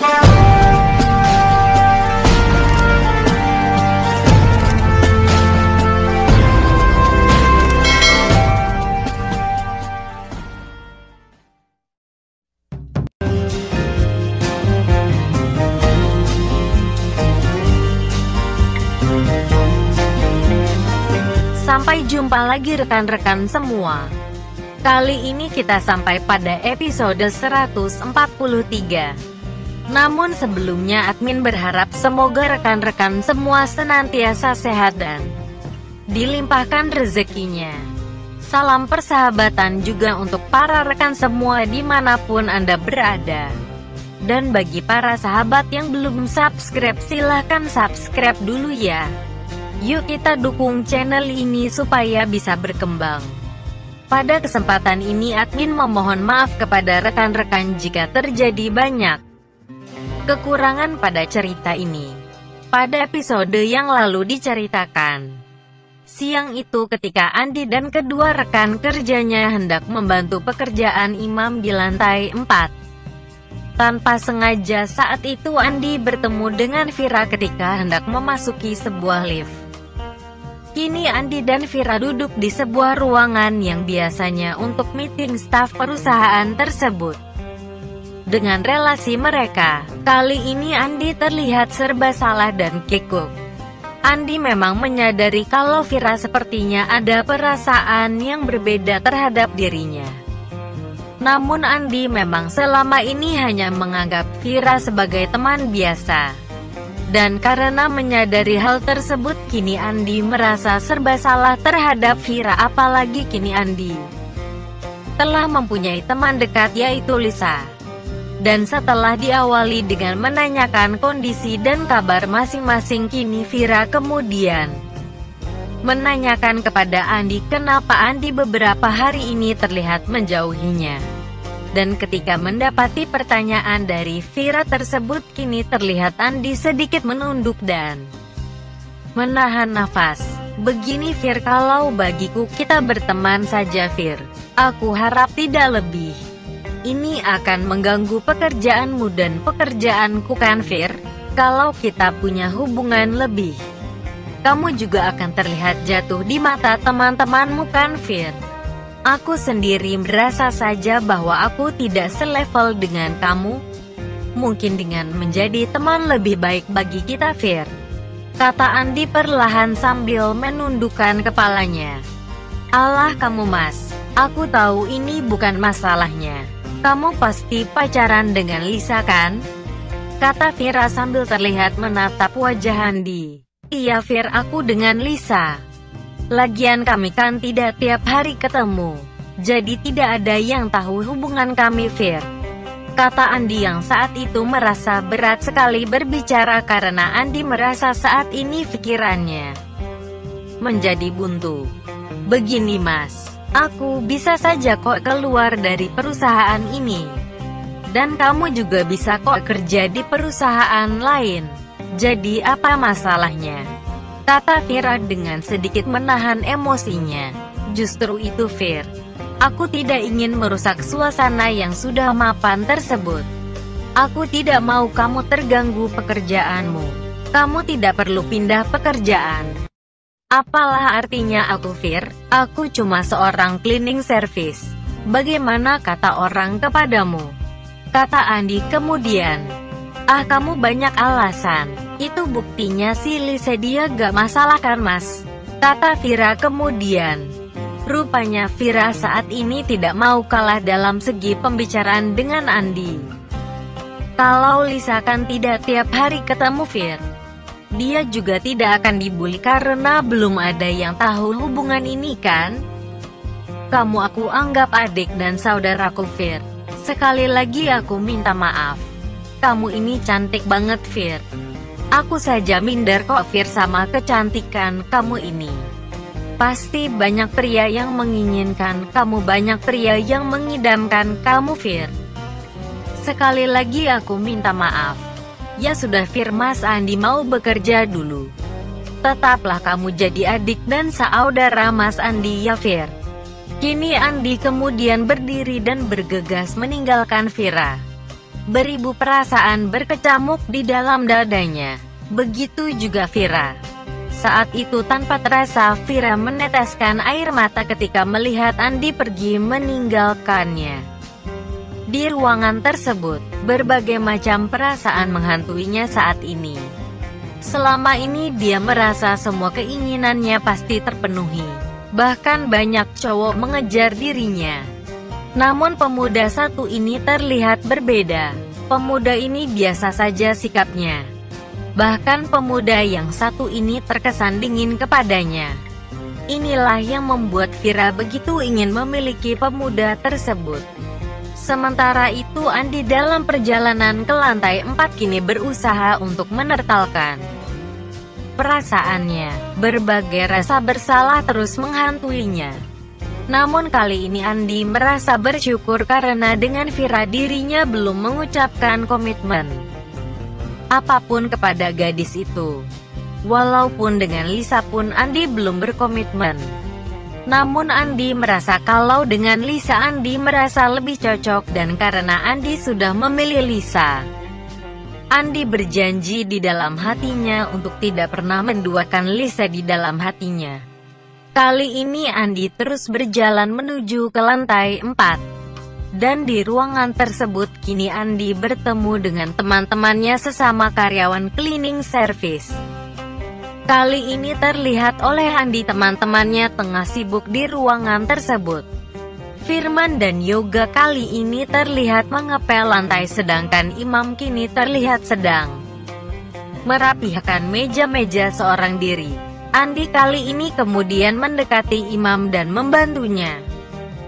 Sampai jumpa lagi rekan-rekan semua. Kali ini kita sampai pada episode 143. Namun sebelumnya admin berharap semoga rekan-rekan semua senantiasa sehat dan dilimpahkan rezekinya. Salam persahabatan juga untuk para rekan semua dimanapun Anda berada. Dan bagi para sahabat yang belum subscribe, silahkan subscribe dulu ya. Yuk kita dukung channel ini supaya bisa berkembang. Pada kesempatan ini admin memohon maaf kepada rekan-rekan jika terjadi banyak kekurangan pada cerita ini. Pada episode yang lalu diceritakan, siang itu ketika Andi dan kedua rekan kerjanya hendak membantu pekerjaan imam di lantai 4. Tanpa sengaja saat itu Andi bertemu dengan Vira ketika hendak memasuki sebuah lift. Kini Andi dan Vira duduk di sebuah ruangan yang biasanya untuk meeting staf perusahaan tersebut. Dengan relasi mereka, kali ini Andi terlihat serba salah dan kikuk. Andi memang menyadari kalau Vira sepertinya ada perasaan yang berbeda terhadap dirinya. Namun Andi memang selama ini hanya menganggap Vira sebagai teman biasa. Dan karena menyadari hal tersebut, kini Andi merasa serba salah terhadap Vira, apalagi kini Andi telah mempunyai teman dekat yaitu Lisa. Dan setelah diawali dengan menanyakan kondisi dan kabar masing-masing, kini Vira kemudian menanyakan kepada Andi kenapa Andi beberapa hari ini terlihat menjauhinya. Dan ketika mendapati pertanyaan dari Vira tersebut, kini terlihat Andi sedikit menunduk dan menahan nafas. Begini Vir, kalau bagiku kita berteman saja Vir. Aku harap tidak lebih. Ini akan mengganggu pekerjaanmu dan pekerjaanku kan Vir? Kalau kita punya hubungan lebih, kamu juga akan terlihat jatuh di mata teman-temanmu kan Vir? Aku sendiri merasa saja bahwa aku tidak selevel dengan kamu. Mungkin dengan menjadi teman lebih baik bagi kita Vir, kata Andi perlahan sambil menundukkan kepalanya. Alah kamu mas, aku tahu ini bukan masalahnya. Kamu pasti pacaran dengan Lisa kan? Kata Vira sambil terlihat menatap wajah Andi. Iya Vir, aku dengan Lisa. Lagian kami kan tidak tiap hari ketemu, jadi tidak ada yang tahu hubungan kami Vir, kata Andi yang saat itu merasa berat sekali berbicara karena Andi merasa saat ini pikirannya menjadi buntu. Begini mas, aku bisa saja kok keluar dari perusahaan ini, dan kamu juga bisa kok kerja di perusahaan lain. Jadi apa masalahnya? Kata Vira dengan sedikit menahan emosinya. Justru itu Vir, aku tidak ingin merusak suasana yang sudah mapan tersebut. Aku tidak mau kamu terganggu pekerjaanmu. Kamu tidak perlu pindah pekerjaan. Apalah artinya aku Vir? Aku cuma seorang cleaning service. Bagaimana kata orang kepadamu? Kata Andi kemudian. Ah kamu banyak alasan. Itu buktinya si Lisa dia gak masalah kan mas? Kata Vira kemudian. Rupanya Vira saat ini tidak mau kalah dalam segi pembicaraan dengan Andi. Kalau Lisa kan tidak tiap hari ketemu Vir, dia juga tidak akan dibully karena belum ada yang tahu hubungan ini kan? Kamu aku anggap adik dan saudaraku Vir. Sekali lagi aku minta maaf. Kamu ini cantik banget Vir. Aku saja minder kok Vir sama kecantikan kamu ini. Pasti banyak pria yang menginginkan kamu, banyak pria yang mengidamkan kamu Vir. Sekali lagi aku minta maaf. Ya sudah Vir, Mas Andi mau bekerja dulu. Tetaplah kamu jadi adik dan saudara Mas Andi ya Vir. Kini Andi kemudian berdiri dan bergegas meninggalkan Vira. Beribu perasaan berkecamuk di dalam dadanya. Begitu juga Vira. Saat itu tanpa terasa Vira meneteskan air mata ketika melihat Andi pergi meninggalkannya. Di ruangan tersebut, berbagai macam perasaan menghantuinya saat ini. Selama ini dia merasa semua keinginannya pasti terpenuhi. Bahkan banyak cowok mengejar dirinya. Namun pemuda satu ini terlihat berbeda. Pemuda ini biasa saja sikapnya. Bahkan pemuda yang satu ini terkesan dingin kepadanya. Inilah yang membuat Vira begitu ingin memiliki pemuda tersebut. Sementara itu Andi dalam perjalanan ke lantai 4 kini berusaha untuk menertalkan perasaannya. Berbagai rasa bersalah terus menghantuinya. Namun kali ini Andi merasa bersyukur karena dengan Vira dirinya belum mengucapkan komitmen apapun kepada gadis itu. Walaupun dengan Lisa pun Andi belum berkomitmen. Namun Andi merasa kalau dengan Lisa Andi merasa lebih cocok, dan karena Andi sudah memilih Lisa, Andi berjanji di dalam hatinya untuk tidak pernah menduakan Lisa di dalam hatinya. Kali ini Andi terus berjalan menuju ke lantai 4. Dan di ruangan tersebut kini Andi bertemu dengan teman-temannya sesama karyawan cleaning service. Kali ini terlihat oleh Andi teman-temannya tengah sibuk di ruangan tersebut. Firman dan Yoga kali ini terlihat mengepel lantai, sedangkan Imam kini terlihat sedang merapikan meja-meja seorang diri. Andi kali ini kemudian mendekati Imam dan membantunya.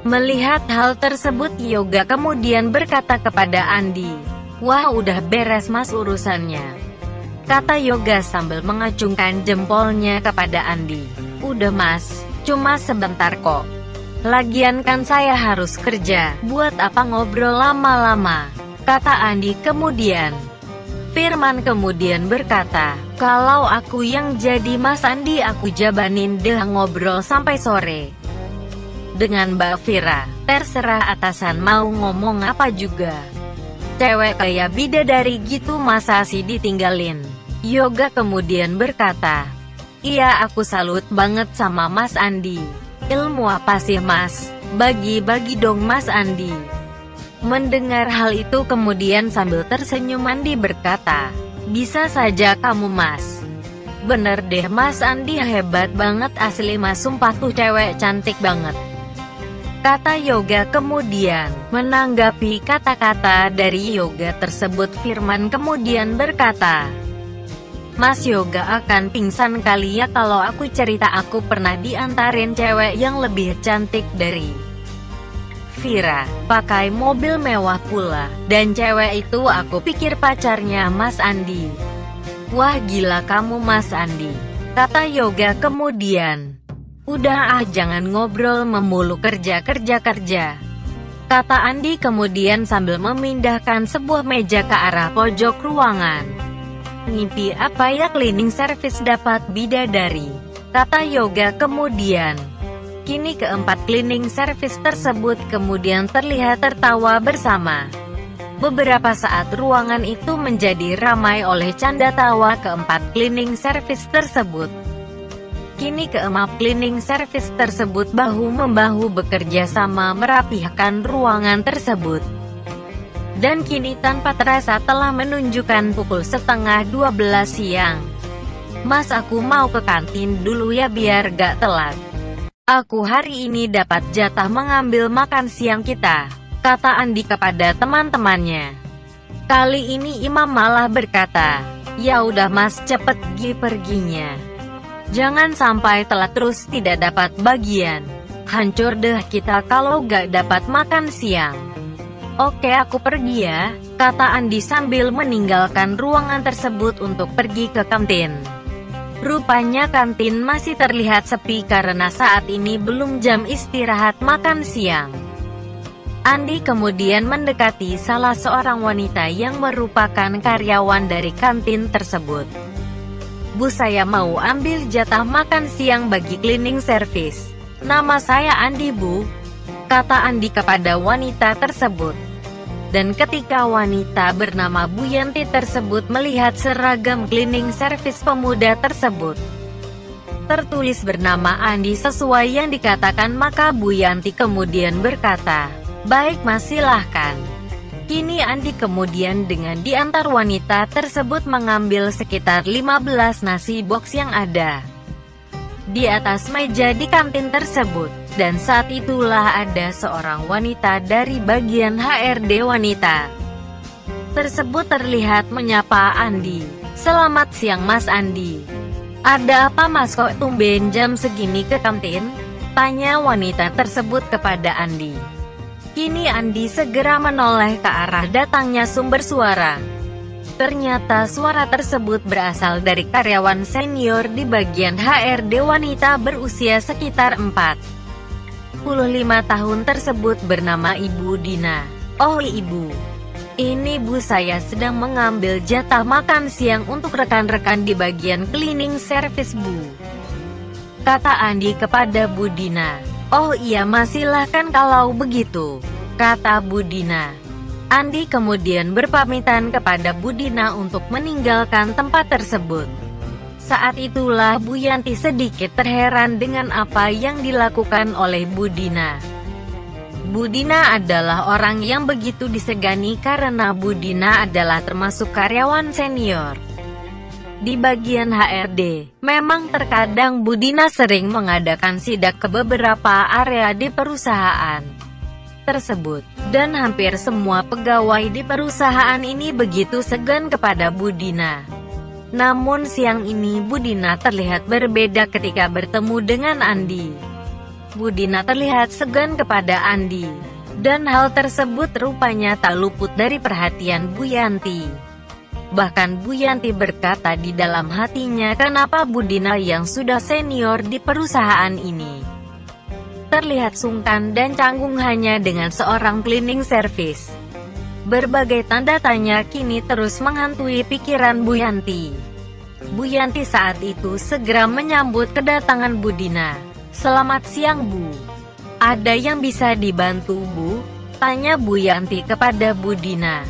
Melihat hal tersebut, Yoga kemudian berkata kepada Andi, "Wah, udah beres mas urusannya," kata Yoga sambil mengacungkan jempolnya kepada Andi. "Udah mas, cuma sebentar kok. Lagian kan saya harus kerja, buat apa ngobrol lama-lama," kata Andi kemudian. Firman kemudian berkata, "Kalau aku yang jadi mas Andi, aku jabanin deh ngobrol sampai sore dengan Mbak Vira. Terserah atasan mau ngomong apa juga. Cewek kayak bidadari gitu masa sih ditinggalin?" Yoga kemudian berkata, "Iya, aku salut banget sama Mas Andi. Ilmu apa sih mas? Bagi-bagi dong Mas Andi." Mendengar hal itu kemudian sambil tersenyum Andi berkata, "Bisa saja kamu mas. Bener deh Mas Andi, hebat banget asli mas, sumpah tuh cewek cantik banget," kata Yoga kemudian. Menanggapi kata-kata dari Yoga tersebut, Firman kemudian berkata, "Mas Yoga akan pingsan kali ya kalau aku cerita aku pernah diantarin cewek yang lebih cantik dari Vira, pakai mobil mewah pula, dan cewek itu aku pikir pacarnya Mas Andi." "Wah gila kamu Mas Andi," kata Yoga kemudian. "Udah jangan ngobrol memulu, kerja, kata Andi kemudian sambil memindahkan sebuah meja ke arah pojok ruangan. "Ngimpi apa ya cleaning service dapat bidadari," kata Yoga kemudian. Kini keempat cleaning service tersebut kemudian terlihat tertawa bersama. Beberapa saat ruangan itu menjadi ramai oleh canda tawa keempat cleaning service tersebut. Kini keempat cleaning service tersebut bahu-membahu bekerja sama merapikan ruangan tersebut. Dan kini tanpa terasa telah menunjukkan pukul 11:30 siang. "Mas, aku mau ke kantin dulu ya biar gak telat. Aku hari ini dapat jatah mengambil makan siang kita," kata Andi kepada teman-temannya. Kali ini Imam malah berkata, "Ya udah mas, cepet perginya. Jangan sampai telat terus tidak dapat bagian. Hancur deh kita kalau gak dapat makan siang." "Oke, aku pergi ya," kata Andi sambil meninggalkan ruangan tersebut untuk pergi ke kantin. Rupanya kantin masih terlihat sepi karena saat ini belum jam istirahat makan siang. Andi kemudian mendekati salah seorang wanita yang merupakan karyawan dari kantin tersebut. "Bu, saya mau ambil jatah makan siang bagi cleaning service. Nama saya Andi Bu," kata Andi kepada wanita tersebut. Dan ketika wanita bernama Bu Yanti tersebut melihat seragam cleaning service pemuda tersebut tertulis bernama Andi sesuai yang dikatakan, maka Bu Yanti kemudian berkata, "Baik Mas, silahkan." Kini Andi kemudian dengan diantar wanita tersebut mengambil sekitar 15 nasi box yang ada di atas meja di kantin tersebut. Dan saat itulah ada seorang wanita dari bagian HRD wanita tersebut terlihat menyapa Andi. "Selamat siang Mas Andi. Ada apa Mas, kok tumben jam segini ke kantin?" tanya wanita tersebut kepada Andi. Kini Andi segera menoleh ke arah datangnya sumber suara. Ternyata suara tersebut berasal dari karyawan senior di bagian HRD wanita berusia sekitar 45 tahun tersebut bernama Ibu Dina. "Oh Ibu, ini Bu, saya sedang mengambil jatah makan siang untuk rekan-rekan di bagian cleaning service Bu," kata Andi kepada Bu Dina. "Oh iya Mas, silahkan kalau begitu," kata Bu Dina. Andi kemudian berpamitan kepada Bu Dina untuk meninggalkan tempat tersebut. Saat itulah Bu Yanti sedikit terheran dengan apa yang dilakukan oleh Bu Dina. Bu Dina adalah orang yang begitu disegani karena Bu Dina adalah termasuk karyawan senior di bagian HRD. Memang terkadang Bu Dina sering mengadakan sidak ke beberapa area di perusahaan tersebut, dan hampir semua pegawai di perusahaan ini begitu segan kepada Bu Dina. Namun siang ini Bu Dina terlihat berbeda ketika bertemu dengan Andi. Bu Dina terlihat segan kepada Andi, dan hal tersebut rupanya tak luput dari perhatian Bu Yanti. Bahkan Bu Yanti berkata di dalam hatinya, kenapa Bu Dina yang sudah senior di perusahaan ini terlihat sungkan dan canggung hanya dengan seorang cleaning service. Berbagai tanda tanya kini terus menghantui pikiran Bu Yanti. Bu Yanti saat itu segera menyambut kedatangan Bu Dina. "Selamat siang Bu. Ada yang bisa dibantu Bu?" tanya Bu Yanti kepada Bu Dina.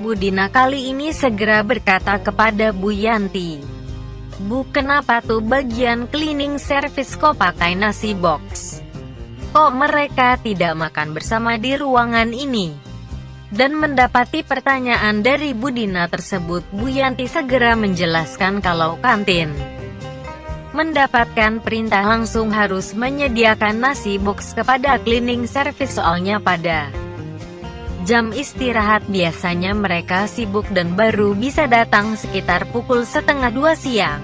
Bu Dina kali ini segera berkata kepada Bu Yanti, "Bu, kenapa tuh bagian cleaning service kok pakai nasi box? Kok mereka tidak makan bersama di ruangan ini?" Dan mendapati pertanyaan dari Bu Dina tersebut, Bu Yanti segera menjelaskan kalau kantin mendapatkan perintah langsung harus menyediakan nasi box kepada cleaning service, soalnya pada jam istirahat biasanya mereka sibuk dan baru bisa datang sekitar pukul 1:30 siang.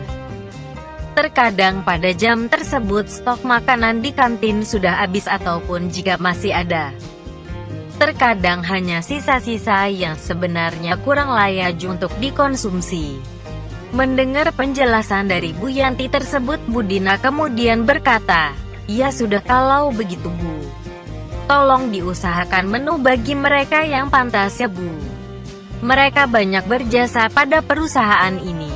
Terkadang pada jam tersebut stok makanan di kantin sudah habis ataupun jika masih ada, terkadang hanya sisa-sisa yang sebenarnya kurang layak untuk dikonsumsi. Mendengar penjelasan dari Bu Yanti tersebut, Bu Dina kemudian berkata, "Ya sudah, kalau begitu Bu, tolong diusahakan menu bagi mereka yang pantas ya Bu. Mereka banyak berjasa pada perusahaan ini.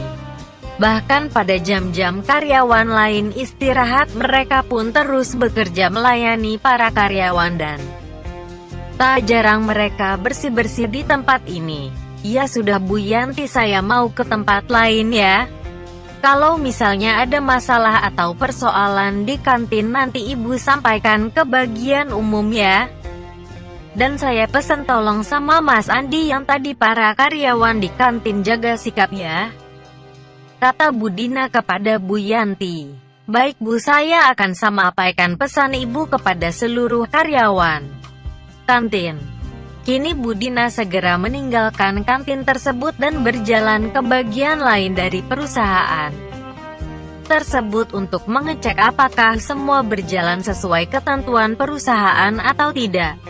Bahkan pada jam-jam karyawan lain istirahat, mereka pun terus bekerja melayani para karyawan dan tak jarang mereka bersih-bersih di tempat ini." "Ya sudah Bu Yanti, saya mau ke tempat lain ya. Kalau misalnya ada masalah atau persoalan di kantin nanti Ibu sampaikan ke bagian umum ya. Dan saya pesan tolong sama Mas Andi yang tadi para karyawan di kantin jaga sikap ya," kata Bu Dina kepada Bu Yanti. "Baik Bu, saya akan sampaikan pesan Ibu kepada seluruh karyawan kantin." Kini Bu Dina segera meninggalkan kantin tersebut dan berjalan ke bagian lain dari perusahaan tersebut untuk mengecek apakah semua berjalan sesuai ketentuan perusahaan atau tidak.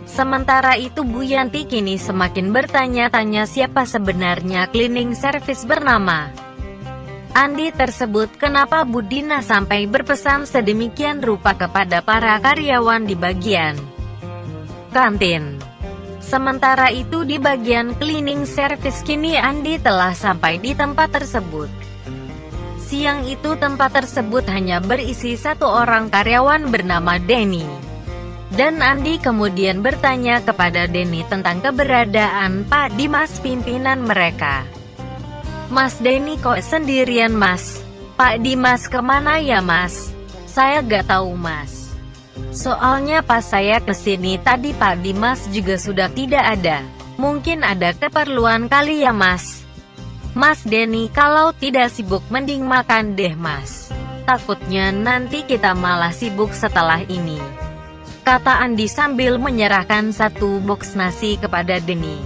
Sementara itu Bu Yanti kini semakin bertanya-tanya siapa sebenarnya cleaning service bernama Andi tersebut. Kenapa Bu Dina sampai berpesan sedemikian rupa kepada para karyawan di bagian kantin? Sementara itu di bagian cleaning service kini Andi telah sampai di tempat tersebut. Siang itu tempat tersebut hanya berisi satu orang karyawan bernama Denny. Dan Andi kemudian bertanya kepada Denny tentang keberadaan Pak Dimas pimpinan mereka. "Mas Denny kok sendirian mas? Pak Dimas kemana ya mas? Saya gak tahu mas. Soalnya pas saya kesini tadi Pak Dimas juga sudah tidak ada. Mungkin ada keperluan kali ya mas." "Mas Denny kalau tidak sibuk mending makan deh mas. Takutnya nanti kita malah sibuk setelah ini," kata Andi sambil menyerahkan satu boks nasi kepada Denny.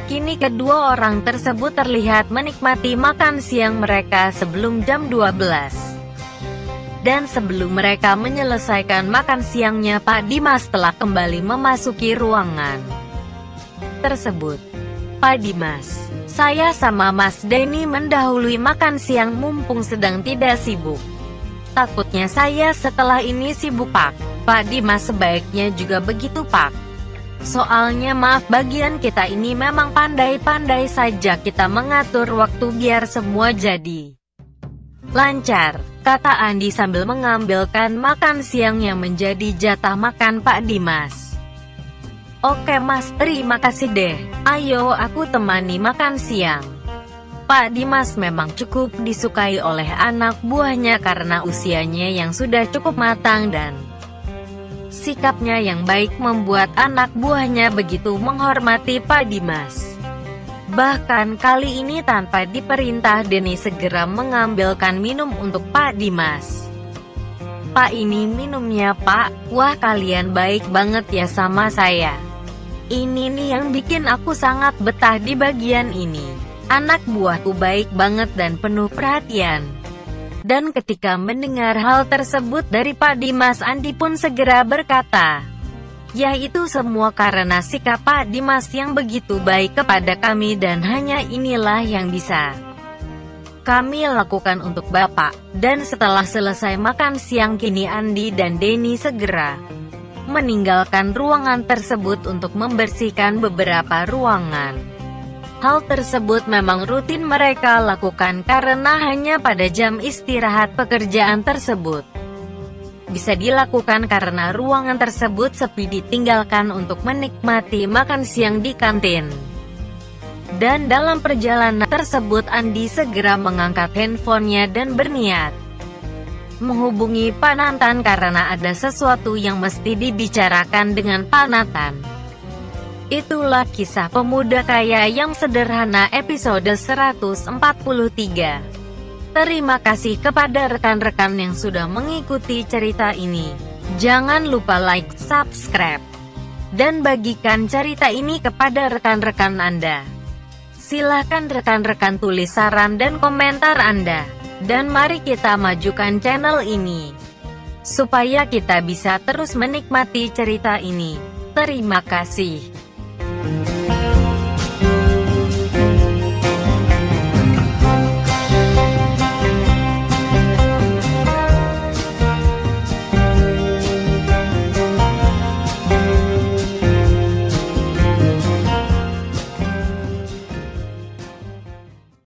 Kini kedua orang tersebut terlihat menikmati makan siang mereka sebelum jam 12. Dan sebelum mereka menyelesaikan makan siangnya, Pak Dimas telah kembali memasuki ruangan tersebut. "Pak Dimas, saya sama Mas Denny mendahului makan siang mumpung sedang tidak sibuk. Takutnya saya setelah ini sibuk Pak." "Pak Dimas sebaiknya juga begitu Pak. Soalnya maaf bagian kita ini memang pandai-pandai saja kita mengatur waktu biar semua jadi lancar," kata Andi sambil mengambilkan makan siang yang menjadi jatah makan Pak Dimas. "Oke mas, terima kasih deh. Ayo aku temani makan siang." Pak Dimas memang cukup disukai oleh anak buahnya karena usianya yang sudah cukup matang dan sikapnya yang baik membuat anak buahnya begitu menghormati Pak Dimas. Bahkan kali ini tanpa diperintah Denny segera mengambilkan minum untuk Pak Dimas. "Pak ini minumnya Pak. Wah kalian baik banget ya sama saya. Ini nih yang bikin aku sangat betah di bagian ini. Anak buahku baik banget dan penuh perhatian." Dan ketika mendengar hal tersebut dari Pak Dimas, Andi pun segera berkata, "Ya itu semua karena sikap Pak Dimas yang begitu baik kepada kami dan hanya inilah yang bisa kami lakukan untuk Bapak." Dan setelah selesai makan siang kini Andi dan Denny segera meninggalkan ruangan tersebut untuk membersihkan beberapa ruangan. Hal tersebut memang rutin mereka lakukan karena hanya pada jam istirahat pekerjaan tersebut bisa dilakukan karena ruangan tersebut sepi ditinggalkan untuk menikmati makan siang di kantin. Dan dalam perjalanan tersebut Andi segera mengangkat handphonenya dan berniat menghubungi Pak Nathan karena ada sesuatu yang mesti dibicarakan dengan Pak Nathan. Itulah kisah pemuda kaya yang sederhana episode 143. Terima kasih kepada rekan-rekan yang sudah mengikuti cerita ini. Jangan lupa like, subscribe, dan bagikan cerita ini kepada rekan-rekan Anda. Silahkan rekan-rekan tulis saran dan komentar Anda. Dan mari kita majukan channel ini supaya kita bisa terus menikmati cerita ini. Terima kasih.